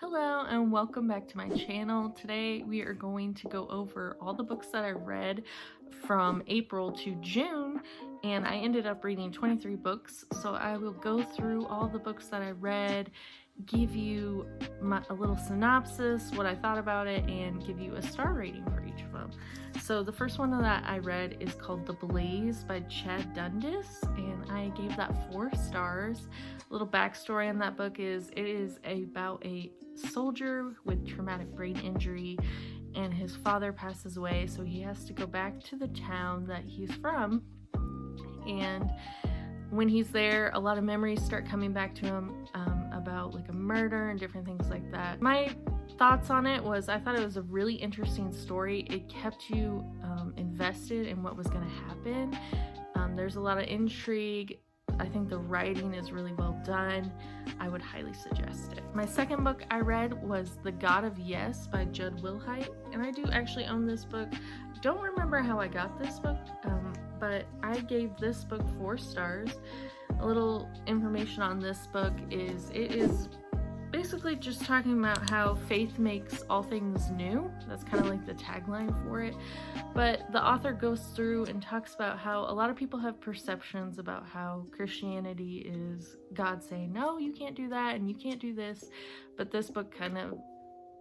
Hello and welcome back to my channel. Today we are going to go over all the books that I read from April to June, and I ended up reading 23 books. So I will go through all the books that I read, give you a little synopsis, what I thought about it, and give you a star rating for each of them. So the first one that I read is called The Blaze by Chad Dundas, and I gave that 4 stars. A little backstory on that book is it is about a soldier with traumatic brain injury, and his father passes away, so he has to go back to the town that he's from. And when he's there, a lot of memories start coming back to him about like a murder and different things like that. My thoughts on it was I thought it was a really interesting story. It kept you invested in what was going to happen. There's a lot of intrigue. I think the writing is really well done. I would highly suggest it. My second book I read was The God of Yes by Judd Wilhite, and I do actually own this book. Don't remember how I got this book, but I gave this book 4 stars. A little information on this book is it is basically just talking about how faith makes all things new. That's kind of like the tagline for it. But the author goes through and talks about how a lot of people have perceptions about how Christianity is God saying, no, you can't do that and you can't do this. But this book kind of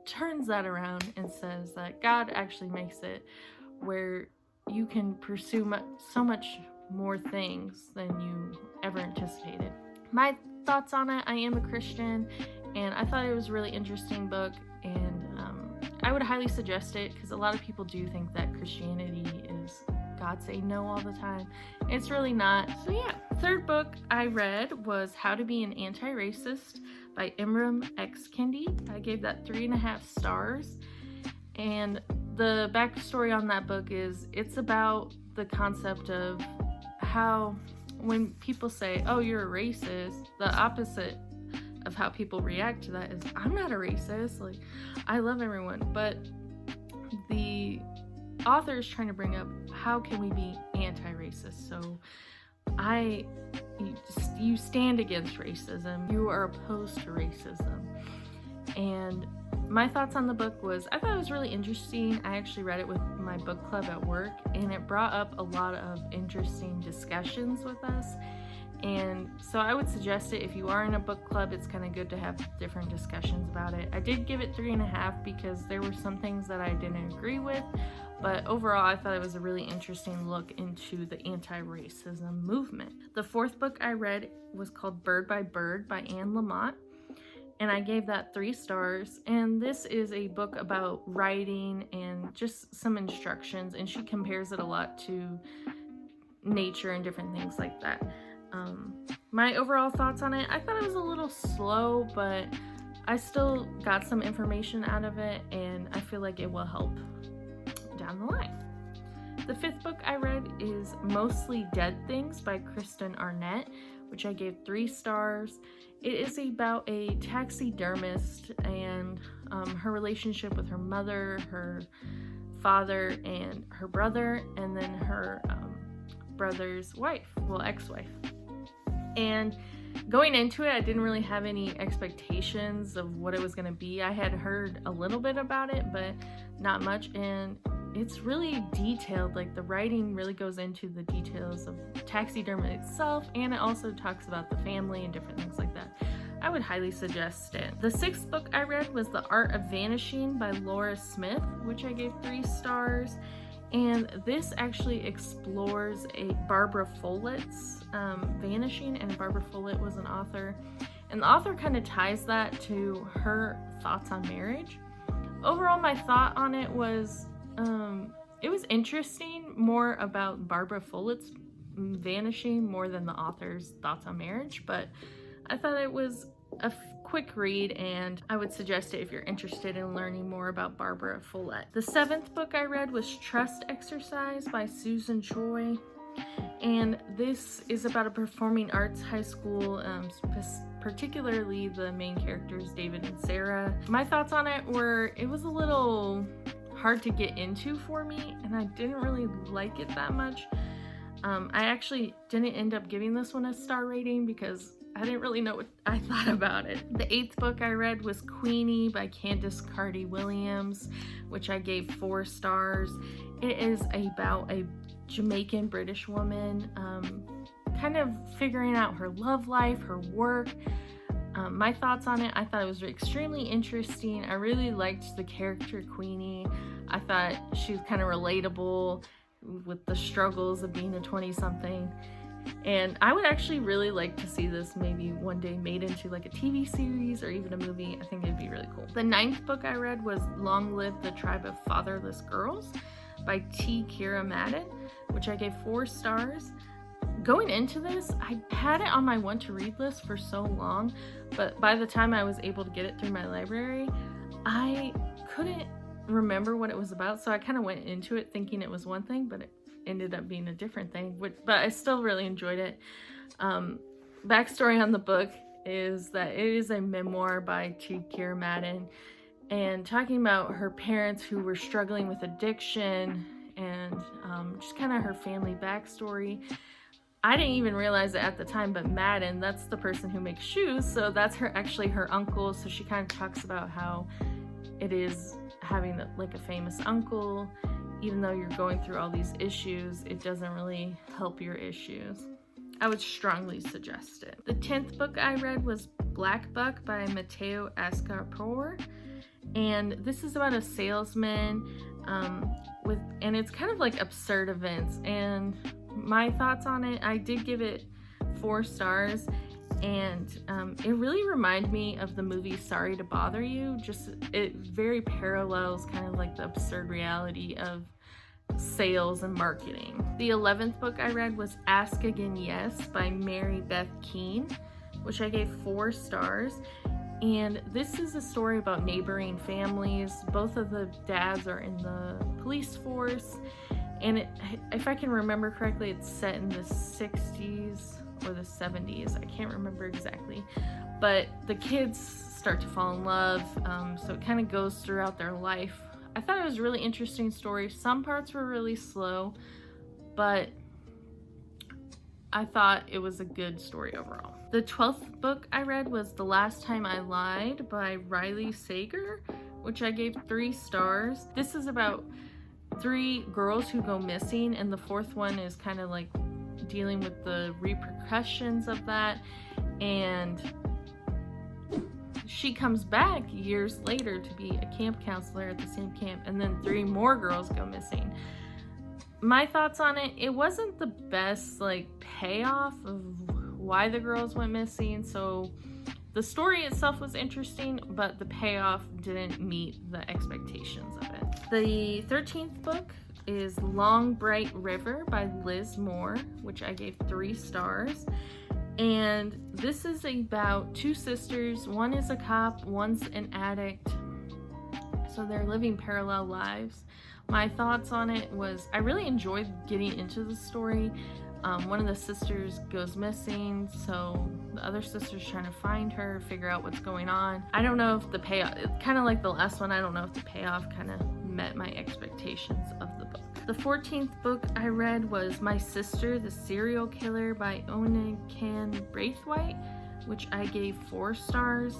turns that around and says that God actually makes it where you can pursue so much more things than you ever anticipated. My thoughts on it, I am a Christian, and I thought it was a really interesting book, and I would highly suggest it because a lot of people do think that Christianity is God saying no all the time. It's really not. So yeah, third book I read was How to Be an Anti-Racist by Imran X. Kendi. I gave that 3.5 stars, and the backstory on that book is it's about the concept of how when people say, oh, you're a racist, the opposite of how people react to that is, I'm not a racist, like, I love everyone. But the author is trying to bring up, how can we be anti-racist? So you stand against racism, you are opposed to racism. And my thoughts on the book was, I thought it was really interesting. I actually read it with my book club at work, and it brought up a lot of interesting discussions with us. And so I would suggest it if you are in a book club. It's kind of good to have different discussions about it. I did give it 3.5 because there were some things that I didn't agree with, but overall I thought it was a really interesting look into the anti-racism movement. The fourth book I read was called Bird by Anne Lamott, and I gave that 3 stars. And this is a book about writing and just some instructions, and she compares it a lot to nature and different things like that. My overall thoughts on it, I thought it was a little slow, but I still got some information out of it, and I feel like it will help down the line. The 5th book I read is Mostly Dead Things by Kristen Arnett, which I gave 3 stars. It is about a taxidermist and her relationship with her mother, her father, and her brother, and then her brother's wife, well, ex-wife. And going into it, I didn't really have any expectations of what it was going to be. I had heard a little bit about it, but not much, and it's really detailed. Like, the writing really goes into the details of taxidermy itself, and it also talks about the family and different things like that. I would highly suggest it. The 6th book I read was The Art of Vanishing by Laura Smith, which I gave 3 stars. And this actually explores a Barbara Follett's vanishing, and Barbara Follett was an author. And the author kind of ties that to her thoughts on marriage. Overall, my thought on it was, it was interesting, more about Barbara Follett's vanishing more than the author's thoughts on marriage, but I thought it was a quick read, and I would suggest it if you're interested in learning more about Barbara Follett. The 7th book I read was Trust Exercise by Susan Choi, and this is about a performing arts high school, particularly the main characters, David and Sarah. My thoughts on it were, it was a little hard to get into for me, and I didn't really like it that much. I actually didn't end up giving this one a star rating because I didn't really know what I thought about it. The 8th book I read was Queenie by Candace Carty Williams, which I gave 4 stars. It is about a Jamaican British woman kind of figuring out her love life, her work. My thoughts on it, I thought it was extremely interesting. I really liked the character Queenie. I thought she was kind of relatable with the struggles of being a 20-something. And I would actually really like to see this maybe one day made into like a TV series or even a movie. I think it'd be really cool. The 9th book I read was Long Live the Tribe of Fatherless Girls by T. Kira Madden, which I gave 4 stars. Going into this, I had it on my want to read list for so long, but by the time I was able to get it through my library, I couldn't remember what it was about, so I kind of went into it thinking it was one thing, but it ended up being a different thing, but I still really enjoyed it. Backstory on the book is that it is a memoir by T. Kira Madden, and talking about her parents who were struggling with addiction and just kind of her family backstory. I didn't even realize it at the time, but Madden, that's the person who makes shoes, so that's actually her uncle. So she kind of talks about how it is having like a famous uncle. Even though you're going through all these issues, it doesn't really help your issues. I would strongly suggest it. The 10th book I read was Black Buck by Matteo Ascarpor, and this is about a salesman and it's kind of like absurd events. And my thoughts on it, I did give it 4 stars, and it really reminded me of the movie Sorry to Bother You. Just it very parallels kind of like the absurd reality of sales and marketing. The 11th book I read was Ask Again Yes by Mary Beth Keane, which I gave 4 stars. And this is a story about neighboring families. Both of the dads are in the police force, and if I can remember correctly, it's set in the 60s or the 70s. I can't remember exactly, but the kids start to fall in love, so it kind of goes throughout their life. I thought it was a really interesting story. Some parts were really slow, but I thought it was a good story overall. The 12th book I read was The Last Time I Lied by Riley Sager, which I gave 3 stars. This is about 3 girls who go missing, and the 4th one is kind of like dealing with the repercussions of that, and she comes back years later to be a camp counselor at the same camp, and then 3 more girls go missing. My thoughts on it, it wasn't the best like payoff of why the girls went missing, so the story itself was interesting, but the payoff didn't meet the expectations of it. The 13th book is Long Bright River by Liz Moore, which I gave 3 stars. And this is about 2 sisters. One is a cop, one's an addict. So they're living parallel lives. My thoughts on it was I really enjoyed getting into the story. One of the sisters goes missing, so the other sister's trying to find her, figure out what's going on. I don't know if the payoff, kind of like the last one, I don't know if the payoff kind of met my expectations of the book. The 14th book I read was My Sister, the Serial Killer by Onakan Braithwaite, which I gave 4 stars.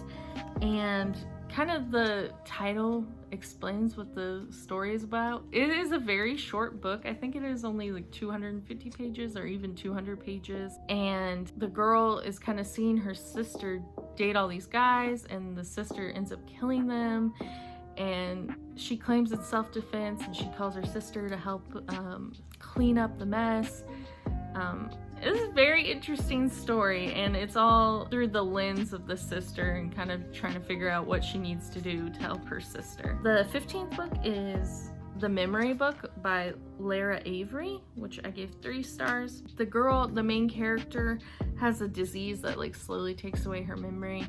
And kind of the title explains what the story is about. It is a very short book. I think it is only like 250 pages or even 200 pages. And the girl is kind of seeing her sister date all these guys, and the sister ends up killing them. And she claims it's self-defense, and she calls her sister to help clean up the mess. It's a very interesting story, and it's all through the lens of the sister and kind of trying to figure out what she needs to do to help her sister. The 15th book is The Memory Book by Lara Avery, which I gave 3 stars. The girl, the main character, has a disease that like slowly takes away her memory,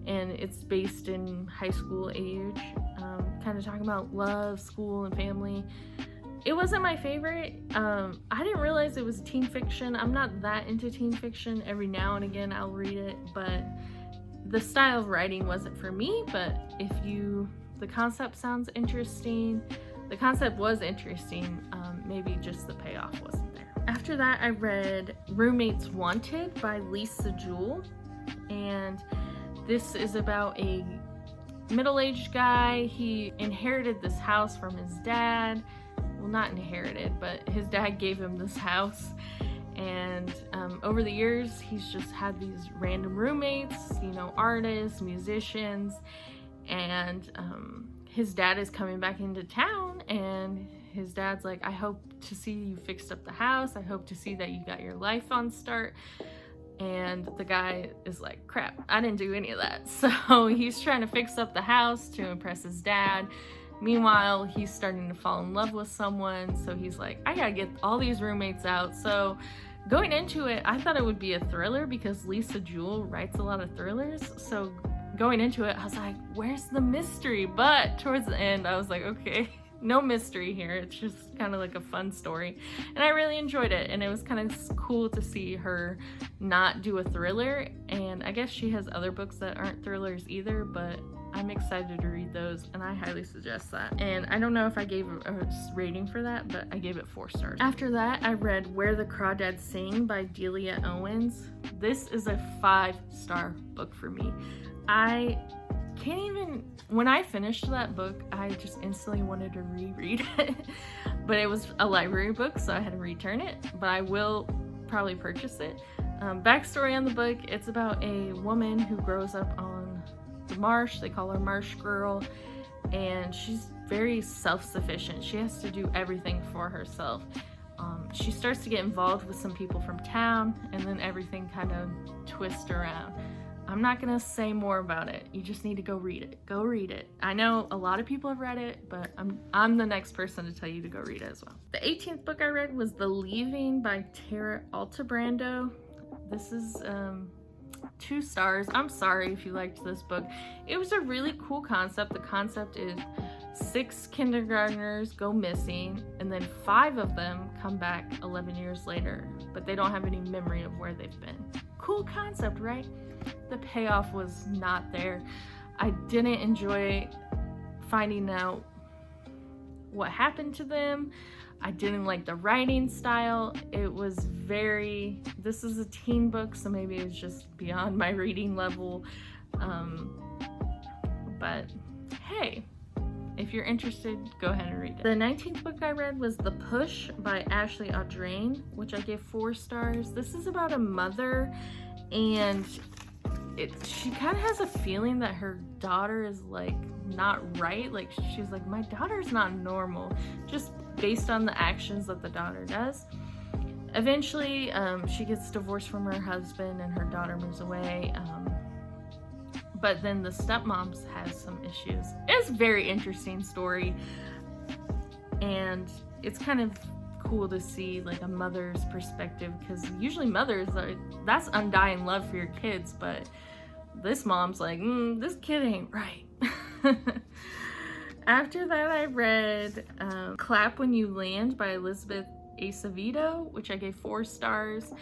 and it's based in high school age, kind of talking about love, school, and family. It wasn't my favorite. I didn't realize it was teen fiction. I'm not that into teen fiction. Every now and again I'll read it, but the style of writing wasn't for me. But if the concept sounds interesting, the concept was interesting, maybe just the payoff wasn't there. After that, I read Roommates Wanted by Lisa Jewell, and this is about a middle-aged guy. He inherited this house from his dad. Well, not inherited, but his dad gave him this house, and over the years he's just had these random roommates, you know, artists, musicians, and his dad is coming back into town, and his dad's like, I hope to see you fixed up the house, I hope to see that you got your life on start. And the guy is like, crap, I didn't do any of that. So he's trying to fix up the house to impress his dad. Meanwhile, he's starting to fall in love with someone, so he's like, I gotta get all these roommates out. So going into it, I thought it would be a thriller because Lisa Jewell writes a lot of thrillers. So going into it, I was like, where's the mystery? But towards the end, I was like, okay, no mystery here. It's just kind of like a fun story. And I really enjoyed it. And it was kind of cool to see her not do a thriller. And I guess she has other books that aren't thrillers either, but I'm excited to read those, and I highly suggest that. And I don't know if I gave a rating for that, but I gave it 4 stars. After that, I read Where the Crawdads Sing by Delia Owens. This is a 5-star book for me. I can't even, when I finished that book, I just instantly wanted to reread it. But it was a library book, so I had to return it, but I will probably purchase it. Backstory on the book, it's about a woman who grows up on the marsh. They call her Marsh Girl, and she's very self-sufficient. She has to do everything for herself. She starts to get involved with some people from town, and then everything kind of twists around. I'm not gonna say more about it. You just need to go read it. Go read it. I know a lot of people have read it, but I'm the next person to tell you to go read it as well. The 18th book I read was The Leaving by Tara Altebrando. This is 2 stars. I'm sorry if you liked this book. It was a really cool concept. The concept is 6 kindergartners go missing, and then 5 of them come back 11 years later, but they don't have any memory of where they've been. Cool concept, right? The payoff was not there. I didn't enjoy finding out what happened to them. I didn't like the writing style. It was very, this is a teen book, so maybe it's just beyond my reading level. But hey, if you're interested, go ahead and read it. The 19th book I read was The Push by Ashley Audrain, which I gave 4 stars. This is about a mother, and she kind of has a feeling that her daughter is like not right. Like she's like, my daughter's not normal, just based on the actions that the daughter does. Eventually, she gets divorced from her husband and her daughter moves away. But then the stepmom has some issues. It's a very interesting story, and it's kind of cool to see like a mother's perspective, because usually mothers are, that's undying love for your kids, but this mom's like, this kid ain't right. After that, I read Clap When You Land by Elizabeth Acevedo, which I gave 4 stars.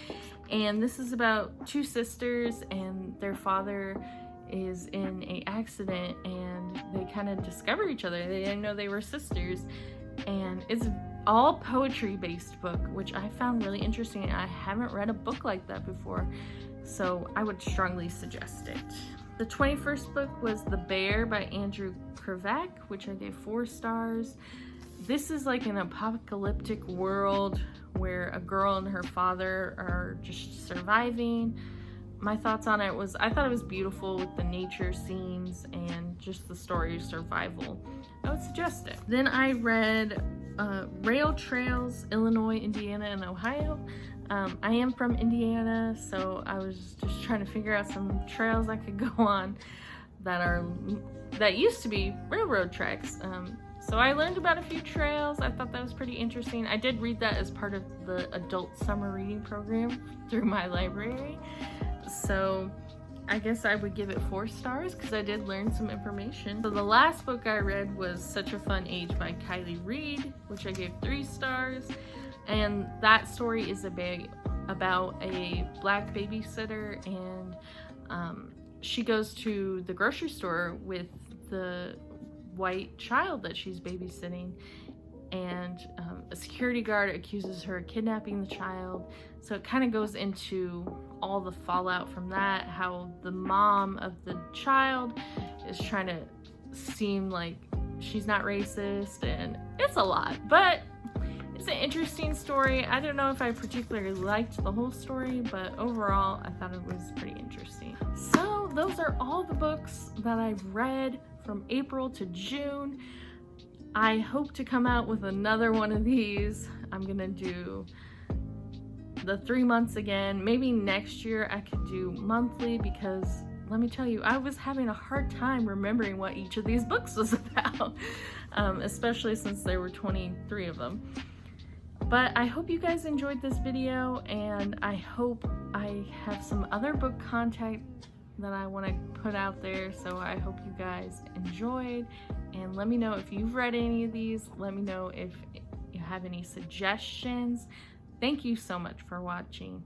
And this is about 2 sisters, and their father is in an accident, and they kind of discover each other. They didn't know they were sisters, and it's all poetry based book, which I found really interesting. I haven't read a book like that before, so I would strongly suggest it. The 21st book was The Bear by Andrew Krivak, which I gave 4 stars. This is like an apocalyptic world where a girl and her father are just surviving. My thoughts on it was, I thought it was beautiful with the nature scenes and just the story of survival. I would suggest it. Then I read Rail Trails, Illinois, Indiana, and Ohio. I am from Indiana, so I was just trying to figure out some trails I could go on that used to be railroad tracks. So I learned about a few trails. I thought that was pretty interesting. I did read that as part of the adult summer reading program through my library. So I guess I would give it 4 stars because I did learn some information. So the last book I read was Such a Fun Age by Kylie Reed, which I gave 3 stars. And that story is about a black babysitter, and she goes to the grocery store with the white child that she's babysitting, and A security guard accuses her of kidnapping the child. So it kind of goes into all the fallout from that, how the mom of the child is trying to seem like she's not racist, and it's a lot, but it's an interesting story. I don't know if I particularly liked the whole story, but overall I thought it was pretty interesting. So those are all the books that I've read from April to June. I hope to come out with another one of these. I'm gonna do the 3 months again. Maybe next year I could do monthly, because let me tell you, I was having a hard time remembering what each of these books was about, especially since there were 23 of them. But I hope you guys enjoyed this video, and I hope I have some other book content that I want to put out there. So I hope you guys enjoyed, and let me know if you've read any of these. Let me know if you have any suggestions. Thank you so much for watching.